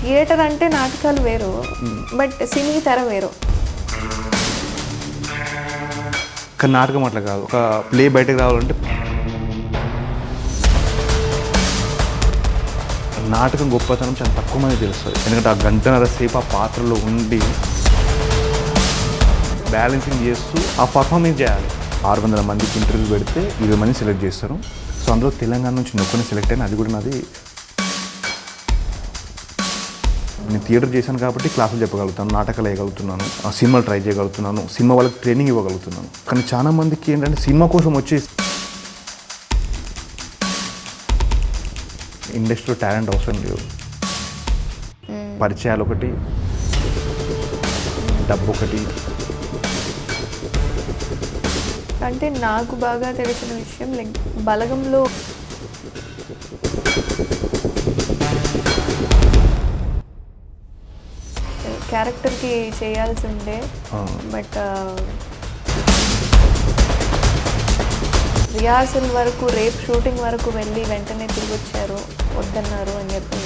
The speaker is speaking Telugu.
థియేటర్ అంటే నాటకాలు వేరు, బట్ సినీ తెర వేరు. కానీ నాటకం అట్లా కాదు. ఒక ప్లే బయటకు రావాలంటే నాటకం గొప్పతనం చాలా తక్కువ మంది తెలుస్తుంది. ఎందుకంటే ఆ గంటన్నర సేపు ఆ పాత్రలో ఉండి బ్యాలెన్సింగ్ చేస్తూ ఆ పర్ఫార్మెన్స్ చేయాలి. 600 మందికి ఇంటర్వ్యూ పెడితే 20 మంది సెలెక్ట్ చేస్తారు. సో అందులో తెలంగాణ నుంచి నొక్కని సెలెక్ట్ అయినా, అది కూడా నాది. నేను థియేటర్ చేశాను కాబట్టి క్లాసులు చెప్పగలుగుతాను, నాటకాలు వేయగలుగుతున్నాను, సినిమాలు ట్రై చేయగలుగుతున్నాను, సినిమా వాళ్ళకి ట్రైనింగ్ ఇవ్వగలుగుతున్నాను. కానీ చాలా మందికి ఏంటంటే సినిమా కోసం వచ్చి ఇండస్ట్రీలో టాలెంట్ అవసరం లేదు. పరిచయాలు ఒకటి, డబ్బు ఒకటి. అంటే నాకు బాగా తెలిసిన విషయం, లైక్ బలగంలో క్యారెక్టర్కి చేయాల్సి ఉండే, బట్ రిహార్సల్ వరకు, రేపు షూటింగ్ వరకు వెళ్ళి వెంటనే తిరిగి వచ్చారు, వద్దన్నారు అని చెప్పి